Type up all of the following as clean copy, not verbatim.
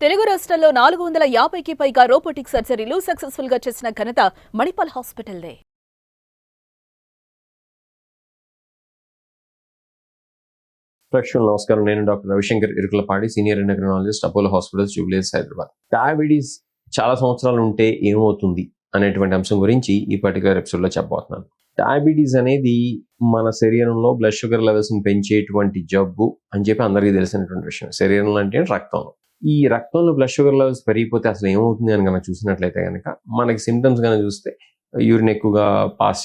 తెలుగు రాష్ట్రాల్లో 450కి పైగా రోబోటిక్ సర్జరీలు సక్సెస్ఫుల్ గా చేసిన ఘనత మణిపాల్ హాస్పిటల్దే. ప్రేక్షకులకు నమస్కారం. నేను doctor Ravishankar Irukulapadi, senior endocrinologist, Apollo hospitals, Jubilee Hills, Hyderabad. Diabetes చాలా సంవత్సరాలు ఉంటే ఏమవుతుంది అనేటువంటి అంశం గురించి ఈ పర్టికులర్ ఎపిసోడ్లో చెప్పబోతున్నాను. డయాబెటీస్ అనేది మన శరీరంలో బ్లడ్ షుగర్ లెవెల్స్ని పెంచేటువంటి జబ్బు అని చెప్పి అందరికీ తెలిసినటువంటి విషయం. శరీరంలో అంటే రక్తంలో. ఈ రక్తంలో బ్లడ్ షుగర్ లెవెల్స్ పెరిగిపోతే అసలు ఏమవుతుంది అని కనుక చూసినట్లయితే కనుక మనకి సిమ్టమ్స్ కనుక చూస్తే యూరిన్ ఎక్కువగా పాస్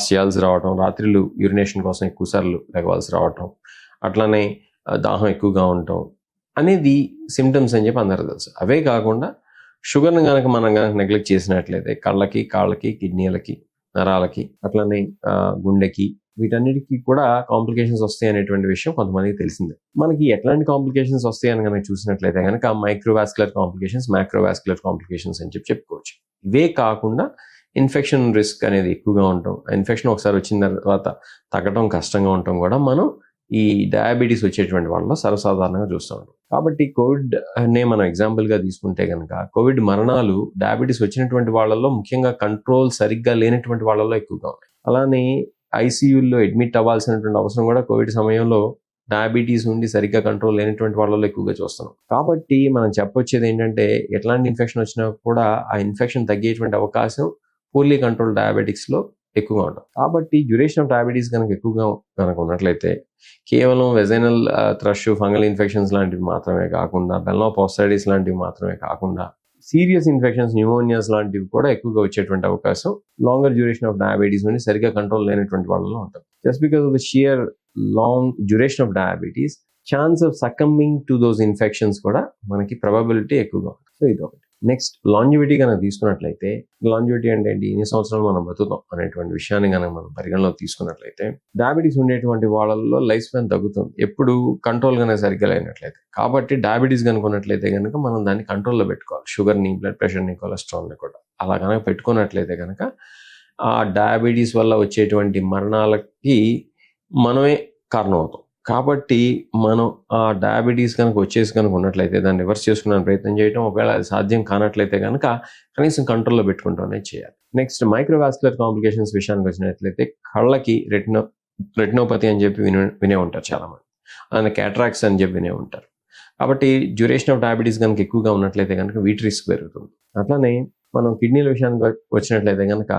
చేయాల్సి రావటం, రాత్రిళ్ళు యూరినేషన్ కోసం ఎక్కువ సార్లు లెగవాల్సి రావటం, అట్లానే దాహం ఎక్కువగా ఉండటం అనేది సిమ్టమ్స్ అని చెప్పి అందరూ తెలుసు. అవే కాకుండా షుగర్ని కనుక మనం కనుక నెగ్లెక్ట్ చేసినట్లయితే కళ్ళకి, కాళ్ళకి, కిడ్నీలకి, నరాలకి, అట్లనే గుండెకి, వీటన్నిటికీ కూడా కాంప్లికేషన్స్ వస్తాయి అనేటువంటి విషయం కొంతమందికి తెలిసిందే. మనకి ఎట్లాంటి కాంప్లికేషన్స్ వస్తాయి అని కనుక చూసినట్లయితే కనుక మైక్రోవాస్కులర్ కాంప్లికేషన్స్, మ్యాక్రోవాస్కులర్ కాంప్లికేషన్స్ అని చెప్పుకోవచ్చు. ఇవే కాకుండా ఇన్ఫెక్షన్ రిస్క్ అనేది ఎక్కువగా ఉండటం, ఇన్ఫెక్షన్ ఒకసారి వచ్చిన తర్వాత తగ్గడం కష్టంగా ఉండటం కూడా మనం ఈ డయాబెటీస్ వచ్చేటువంటి వాళ్ళలో సర్వసాధారణంగా చూస్తూ ఉంటాం. కాబట్టి కోవిడ్ నే మనం ఎగ్జాంపుల్గా తీసుకుంటే కనుక కోవిడ్ మరణాలు డయాబెటీస్ వచ్చినటువంటి వాళ్ళలో, ముఖ్యంగా కంట్రోల్ సరిగ్గా లేనటువంటి వాళ్ళలో ఎక్కువగా ఉన్నాయి. అలానే ఐసీయూల్లో అడ్మిట్ అవ్వాల్సినటువంటి అవసరం కూడా కోవిడ్ సమయంలో డయాబెటీస్ ఉండి సరిగ్గా కంట్రోల్ లేనటువంటి వాళ్ళలో ఎక్కువగా చూస్తున్నాం. కాబట్టి మనం చెప్పొచ్చేది ఏంటంటే ఎట్లాంటి ఇన్ఫెక్షన్ వచ్చినా కూడా ఆ ఇన్ఫెక్షన్ తగ్గేటువంటి అవకాశం పూర్లీ కంట్రోల్ డయాబెటిక్స్లో ఎక్కువగా ఉంటాం. కాబట్టి డ్యూరేషన్ ఆఫ్ డయాబెటీస్ కనుక ఎక్కువగా కనుక ఉన్నట్లయితే కేవలం వెజైనల్ థ్రష్, ఫంగల్ ఇన్ఫెక్షన్స్ లాంటివి మాత్రమే కాకుండా, బెల్నోపాస్టైటిస్ లాంటివి మాత్రమే కాకుండా సీరియస్ ఇన్ఫెక్షన్స్, న్యూమోనియాస్ లాంటివి కూడా ఎక్కువగా వచ్చేటువంటి అవకాశం లాంగర్ డ్యూరేషన్ ఆఫ్ డయాబెటీస్ నుండి సరిగ్గా కంట్రోల్ లేనటువంటి వాళ్ళలో ఉంటుంది. Just because of the sheer long duration of diabetes, chance of succumbing to those infections కూడా మనకి ప్రాబబిలిటీ ఎక్కువగా ఉంటుంది. సో ఇది ఒకటి. నెక్స్ట్, లాంజివిటీ కనుక తీసుకున్నట్లయితే, లాంజివిటీ అంటే ఏంటి, ఎన్ని సంవత్సరాలు మనం బతుకుతాం అనేటువంటి విషయాన్ని కనుక మనం పరిగణలోకి తీసుకున్నట్లయితే డయాబెటీస్ ఉండేటువంటి వాళ్ళల్లో లైఫ్ స్పాన్ తగ్గుతుంది ఎప్పుడు కంట్రోల్ కనుక సరిగ్గా లేనట్లయితే. కాబట్టి డయాబెటీస్ కనుక ఉన్నట్లయితే కనుక మనం దాన్ని కంట్రోల్లో పెట్టుకోవాలి. షుగర్ని, బ్లడ్ ప్రెషర్ని, కొలెస్ట్రాల్ని కూడా అలా కనుక పెట్టుకున్నట్లయితే కనుక ఆ డయాబెటీస్ వల్ల వచ్చేటువంటి మరణాలకి మనమే కారణం అవుతాం. కాబట్టి మనం ఆ డయాబెటీస్ కనుక కనుక ఉన్నట్లయితే దాన్ని రివర్స్ చేసుకునే ప్రయత్నం చేయడం, ఒకవేళ అది సాధ్యం కానట్లయితే కనుక కనీసం కంట్రోల్లో పెట్టుకుంటూనే చేయాలి. నెక్స్ట్, మైక్రోవాస్కులర్ కాంప్లికేషన్స్ విషయానికి వచ్చినట్లయితే కళ్ళకి రెటినోపతి అని చెప్పి వినే ఉంటారు చాలామంది, అలానే క్యాట్రాక్ట్స్ అని చెప్పి వినే ఉంటారు. కాబట్టి డ్యూరేషన్ ఆఫ్ డయాబెటీస్ కనుక ఎక్కువగా ఉన్నట్లయితే కనుక వీటి రిస్క్ పెరుగుతుంది. అట్లానే మనం కిడ్నీల విషయానికి వచ్చినట్లయితే కనుక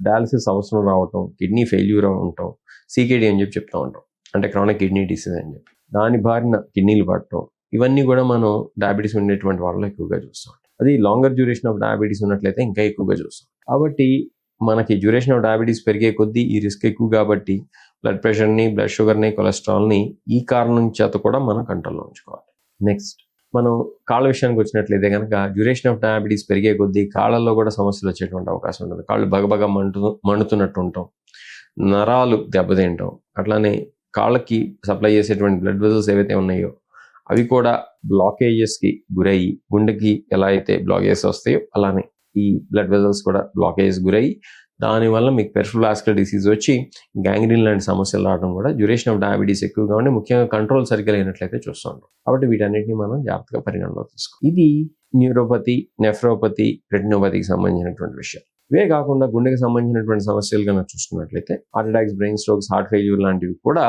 డయాలసిస్ అవసరం రావటం, కిడ్నీ ఫెయిల్యూర్ ఉండటం, సీకేడీ అని చెప్పి చెప్తూ ఉంటాం, అంటే క్రానిక్ కిడ్నీ డిసీజ్ అని చెప్పి, దాని బారిన కిడ్నీలు పడటం, ఇవన్నీ కూడా మనం డయాబెటీస్ ఉండేటువంటి వాళ్ళలో ఎక్కువగా చూస్తాం. అది లాంగర్ డ్యూరేషన్ ఆఫ్ డయాబెటీస్ ఉన్నట్లయితే ఇంకా ఎక్కువగా చూస్తాం. కాబట్టి మనకి డ్యూరేషన్ ఆఫ్ డయాబెటీస్ పెరిగే కొద్దీ ఈ రిస్క్ ఎక్కువ. కాబట్టి బ్లడ్ ప్రెషర్ని, బ్లడ్ షుగర్ని, కొలెస్ట్రాల్ని ఈ కారణం చేత కూడా మనం కంట్రోల్లో ఉంచుకోవాలి. నెక్స్ట్, మనం కాళ్ళ విషయానికి వచ్చినట్లయితే కనుక డ్యూరేషన్ ఆఫ్ డయాబెటీస్ పెరిగే కొద్దీ కాళ్ళల్లో కూడా సమస్యలు వచ్చేటువంటి అవకాశం ఉంటుంది. కాళ్ళు బగబగ మండుతున్నట్టు ఉంటాం, నరాలు దెబ్బతింటాం, అట్లానే కాళ్ళకి సప్లై చేసేటువంటి బ్లడ్ వెజల్స్ ఏవైతే ఉన్నాయో అవి కూడా బ్లాకేజెస్కి గురయ్యి, గుండెకి ఎలా అయితే బ్లాకేజెస్ వస్తాయో అలానే ఈ బ్లడ్ వెజల్స్ కూడా బ్లాకేజెస్ గురయ్యి దానివల్ల మీకు పెరిఫెరల్ వాస్కులర్ డిసీజ్ వచ్చి గ్యాంగ్రీన్ లాంటి సమస్యలు రావడం కూడా డ్యూరేషన్ ఆఫ్ డయాబెటీస్ ఎక్కువగా ఉండి ముఖ్యంగా కంట్రోల్ సరిగ్గా లేనట్లయితే చూస్తూ ఉంటాం. కాబట్టి వీటన్నిటిని మనం జాగ్రత్తగా పరిగణలో తీసుకోవాలి. ఇది న్యూరోపతి, నెఫ్రోపతి, రెటినోపతికి సంబంధించినటువంటి విషయం. ఇవే కాకుండా గుండెకి సంబంధించినటువంటి సమస్యలు కనుక చూసుకున్నట్లయితే heart attacks, brain strokes, heart failure లాంటివి కూడా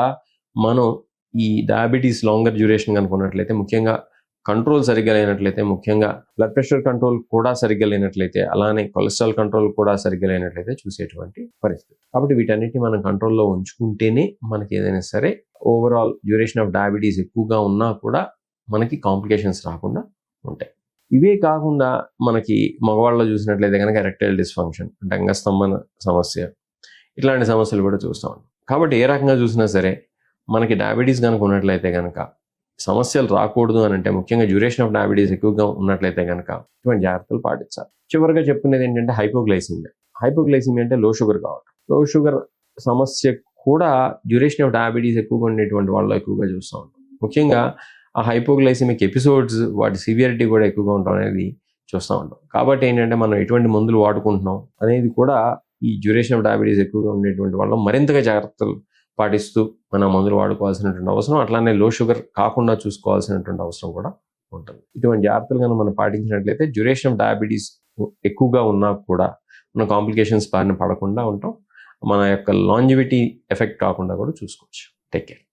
మనం ఈ డయాబెటీస్ లాంగర్ డ్యూరేషన్ కనుక ఉన్నట్లయితే, ముఖ్యంగా కంట్రోల్ సరిగ్గా లేనట్లయితే, ముఖ్యంగా బ్లడ్ ప్రెషర్ కంట్రోల్ కూడా సరిగ్గా లేనట్లయితే, అలానే కొలెస్ట్రాల్ కంట్రోల్ కూడా సరిగ్గా లేనట్లయితే చూసేటువంటి పరిస్థితి. కాబట్టి వీటన్నిటిని మనం కంట్రోల్లో ఉంచుకుంటేనే మనకి ఏదైనా సరే ఓవరాల్ డ్యూరేషన్ ఆఫ్ డయాబెటీస్ ఎక్కువగా ఉన్నా కూడా మనకి కాంప్లికేషన్స్ రాకుండా ఉంటాయి. ఇవే కాకుండా మనకి మగవాళ్ళలో చూసినట్లయితే కనుక ఎరెక్టైల్ డిస్ఫంక్షన్ అంటే అంగస్తంభన సమస్య, ఇట్లాంటి సమస్యలు కూడా చూస్తూ ఉంటాం. కాబట్టి ఏ రకంగా చూసినా సరే మనకి డయాబెటీస్ కనుక ఉన్నట్లయితే కనుక సమస్యలు రాకూడదు అని అంటే, ముఖ్యంగా డ్యూరేషన్ ఆఫ్ డయాబెటీస్ ఎక్కువగా ఉన్నట్లయితే కనుక ఇటువంటి జాగ్రత్తలు పాటించాలి. చివరిగా చెప్పుకునేది ఏంటంటే హైపోగ్లైసిమియా. హైపోగ్లైసిమియా అంటే లో షుగర్ కావడం. లో షుగర్ సమస్య కూడా డ్యూరేషన్ ఆఫ్ డయాబెటీస్ ఎక్కువగా ఉండేటువంటి వాళ్ళు ఎక్కువగా చూస్తూ ఉంటాం. ముఖ్యంగా ఆ హైపోగ్లైసిమిక్ ఎపిసోడ్స్, వాటి సివియారిటీ కూడా ఎక్కువగా ఉండడం అనేది చూస్తూ ఉంటాం. కాబట్టి ఏంటంటే మనం ఎటువంటి మందులు వాడుకుంటున్నాం అనేది కూడా ఈ డ్యూరేషన్ ఆఫ్ డయాబెటీస్ ఎక్కువగా ఉండేటువంటి వాళ్ళు మరింతగా జాగ్రత్తలు పాటిస్తూ మనం మందులు వాడుకోవాల్సినటువంటి అవసరం, అట్లానే లో షుగర్ కాకుండా చూసుకోవాల్సినటువంటి అవసరం కూడా ఉంటుంది. ఇటువంటి జాగ్రత్తలు కనుక మనం పాటించినట్లయితే డ్యూరేషన్ ఆఫ్ డయాబెటీస్ ఎక్కువగా ఉన్నా కూడా మన కాంప్లికేషన్స్ బారిన పడకుండా ఉంటాం. మన యొక్క లాంజివిటీ ఎఫెక్ట్ కాకుండా కూడా చూసుకోవచ్చు. Take care.